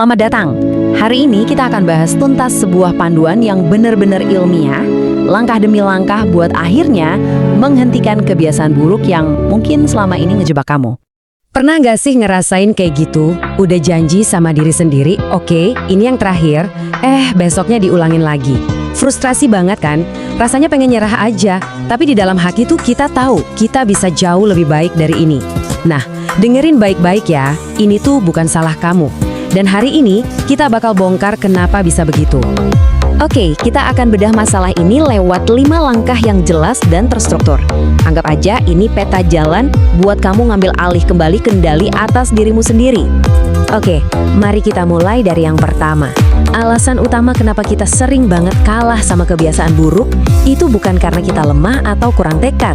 Selamat datang. Hari ini kita akan bahas tuntas sebuah panduan yang benar-benar ilmiah, langkah demi langkah buat akhirnya menghentikan kebiasaan buruk yang mungkin selama ini ngejebak kamu. Pernah nggak sih ngerasain kayak gitu? Udah janji sama diri sendiri, oke, ini yang terakhir, besoknya diulangin lagi. Frustrasi banget kan? Rasanya pengen nyerah aja, tapi di dalam hati tuh kita tahu kita bisa jauh lebih baik dari ini. Nah, dengerin baik-baik ya, ini tuh bukan salah kamu. Dan hari ini kita bakal bongkar kenapa bisa begitu. Oke, kita akan bedah masalah ini lewat 5 langkah yang jelas dan terstruktur. Anggap aja ini peta jalan buat kamu ngambil alih kembali kendali atas dirimu sendiri. Oke, mari kita mulai dari yang pertama. Alasan utama kenapa kita sering banget kalah sama kebiasaan buruk itu bukan karena kita lemah atau kurang tekad.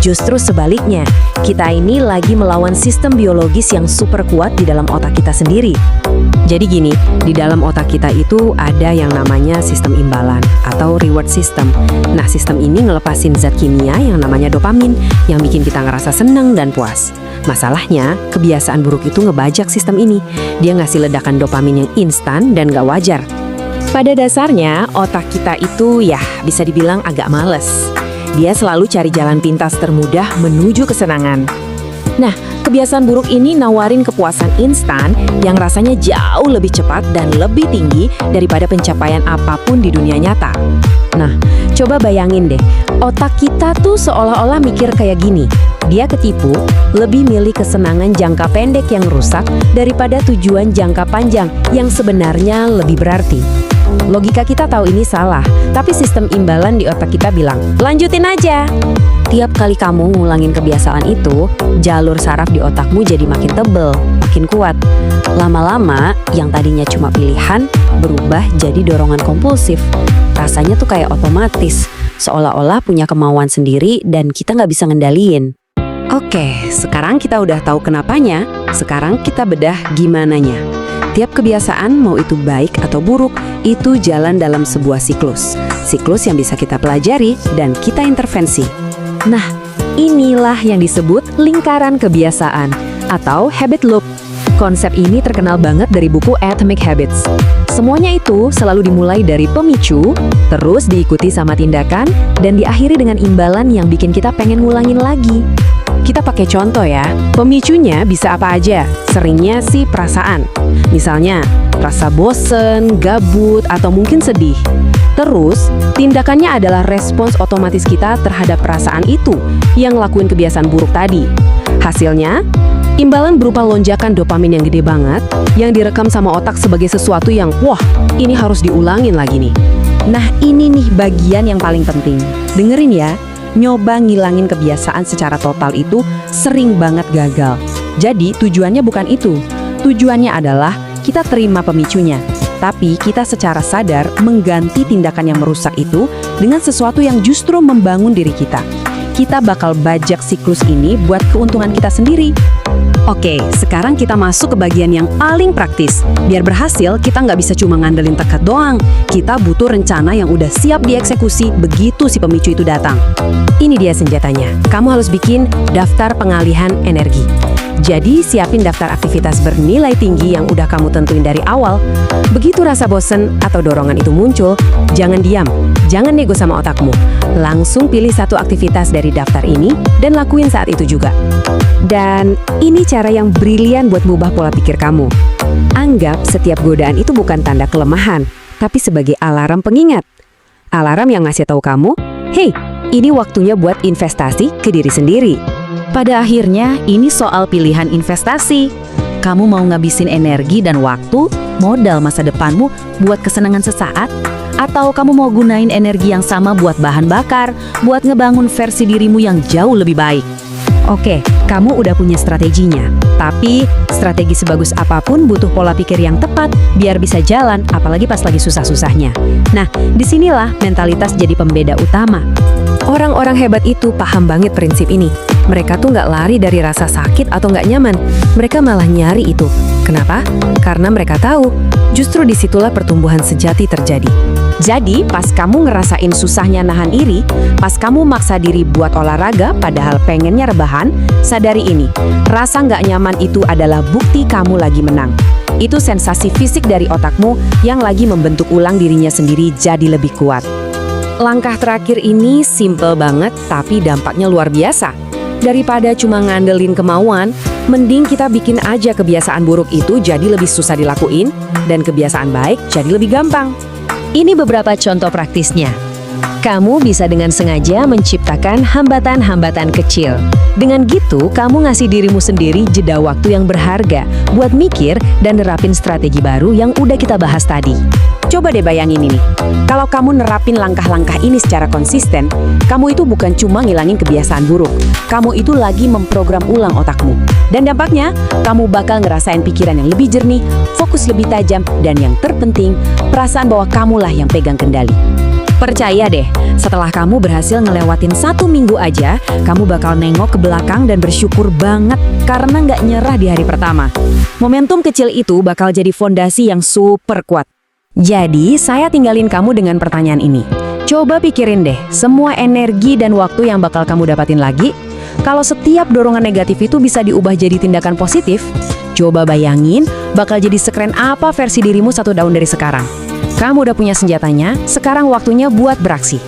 Justru sebaliknya, kita ini lagi melawan sistem biologis yang super kuat di dalam otak kita sendiri. Jadi gini, di dalam otak kita itu ada yang namanya sistem imbalan atau reward system. Nah, sistem ini ngelepasin zat kimia yang namanya dopamin yang bikin kita ngerasa seneng dan puas. Masalahnya, kebiasaan buruk itu ngebajak sistem ini. Dia ngasih ledakan dopamin yang instan dan gak wajar. Pada dasarnya, otak kita itu bisa dibilang agak males. Dia selalu cari jalan pintas termudah menuju kesenangan. Nah, kebiasaan buruk ini nawarin kepuasan instan yang rasanya jauh lebih cepat dan lebih tinggi daripada pencapaian apapun di dunia nyata. Nah, coba bayangin deh, otak kita tuh seolah-olah mikir kayak gini. Dia ketipu, lebih milih kesenangan jangka pendek yang rusak daripada tujuan jangka panjang yang sebenarnya lebih berarti. Logika kita tahu ini salah, tapi sistem imbalan di otak kita bilang, lanjutin aja. Tiap kali kamu ngulangin kebiasaan itu, jalur saraf di otakmu jadi makin tebel, makin kuat. Lama-lama, yang tadinya cuma pilihan, berubah jadi dorongan kompulsif. Rasanya tuh kayak otomatis, seolah-olah punya kemauan sendiri dan kita nggak bisa ngendaliin. Oke, sekarang kita udah tahu kenapanya, sekarang kita bedah gimananya. Tiap kebiasaan, mau itu baik atau buruk, itu jalan dalam sebuah siklus. Siklus yang bisa kita pelajari dan kita intervensi. Nah, inilah yang disebut lingkaran kebiasaan atau habit loop. Konsep ini terkenal banget dari buku Atomic Habits. Semuanya itu selalu dimulai dari pemicu, terus diikuti sama tindakan, dan diakhiri dengan imbalan yang bikin kita pengen ngulangin lagi. Kita pakai contoh ya, pemicunya bisa apa aja, seringnya sih perasaan. Misalnya, rasa bosen, gabut, atau mungkin sedih. Terus, tindakannya adalah respons otomatis kita terhadap perasaan itu yang lakuin kebiasaan buruk tadi. Hasilnya, imbalan berupa lonjakan dopamin yang gede banget, yang direkam sama otak sebagai sesuatu yang, wah, ini harus diulangin lagi nih. Nah, ini nih bagian yang paling penting. Dengerin ya. Nyoba ngilangin kebiasaan secara total itu sering banget gagal. Jadi tujuannya bukan itu. Tujuannya adalah kita terima pemicunya, tapi kita secara sadar mengganti tindakan yang merusak itu dengan sesuatu yang justru membangun diri kita. Kita bakal bajak siklus ini buat keuntungan kita sendiri. Oke, sekarang kita masuk ke bagian yang paling praktis. Biar berhasil, kita nggak bisa cuma ngandelin tekad doang. Kita butuh rencana yang udah siap dieksekusi begitu si pemicu itu datang. Ini dia senjatanya. Kamu harus bikin daftar pengalihan energi. Jadi, siapin daftar aktivitas bernilai tinggi yang udah kamu tentuin dari awal. Begitu rasa bosen atau dorongan itu muncul, jangan diam. Jangan nego sama otakmu. Langsung pilih satu aktivitas dari daftar ini dan lakuin saat itu juga. Dan ini cara yang brilian buat mengubah pola pikir kamu. Anggap setiap godaan itu bukan tanda kelemahan, tapi sebagai alarm pengingat. Alarm yang ngasih tahu kamu, hey, ini waktunya buat investasi ke diri sendiri. Pada akhirnya, ini soal pilihan investasi. Kamu mau ngabisin energi dan waktu, modal masa depanmu buat kesenangan sesaat? Atau kamu mau gunain energi yang sama buat bahan bakar, buat ngebangun versi dirimu yang jauh lebih baik? Oke, kamu udah punya strateginya. Tapi, strategi sebagus apapun butuh pola pikir yang tepat biar bisa jalan, apalagi pas lagi susah-susahnya. Nah, disinilah mentalitas jadi pembeda utama. Orang-orang hebat itu paham banget prinsip ini. Mereka tuh nggak lari dari rasa sakit atau nggak nyaman. Mereka malah nyari itu. Kenapa? Karena mereka tahu, justru disitulah pertumbuhan sejati terjadi. Jadi, pas kamu ngerasain susahnya nahan iri, pas kamu maksa diri buat olahraga padahal pengennya rebahan, sadari ini, rasa nggak nyaman itu adalah bukti kamu lagi menang. Itu sensasi fisik dari otakmu yang lagi membentuk ulang dirinya sendiri jadi lebih kuat. Langkah terakhir ini simple banget tapi dampaknya luar biasa. Daripada cuma ngandelin kemauan, mending kita bikin aja kebiasaan buruk itu jadi lebih susah dilakuin dan kebiasaan baik jadi lebih gampang. Ini beberapa contoh praktisnya. Kamu bisa dengan sengaja menciptakan hambatan-hambatan kecil. Dengan gitu, kamu ngasih dirimu sendiri jeda waktu yang berharga buat mikir dan nerapin strategi baru yang udah kita bahas tadi. Coba deh bayangin ini, kalau kamu nerapin langkah-langkah ini secara konsisten, kamu itu bukan cuma ngilangin kebiasaan buruk, kamu itu lagi memprogram ulang otakmu. Dan dampaknya, kamu bakal ngerasain pikiran yang lebih jernih, fokus lebih tajam, dan yang terpenting, perasaan bahwa kamulah yang pegang kendali. Percaya deh, setelah kamu berhasil ngelewatin 1 minggu aja, kamu bakal nengok ke belakang dan bersyukur banget karena nggak nyerah di hari pertama. Momentum kecil itu bakal jadi fondasi yang super kuat. Jadi, saya tinggalin kamu dengan pertanyaan ini. Coba pikirin deh, semua energi dan waktu yang bakal kamu dapatin lagi, kalau setiap dorongan negatif itu bisa diubah jadi tindakan positif, coba bayangin bakal jadi sekeren apa versi dirimu 1 tahun dari sekarang. Kamu udah punya senjatanya, sekarang waktunya buat beraksi.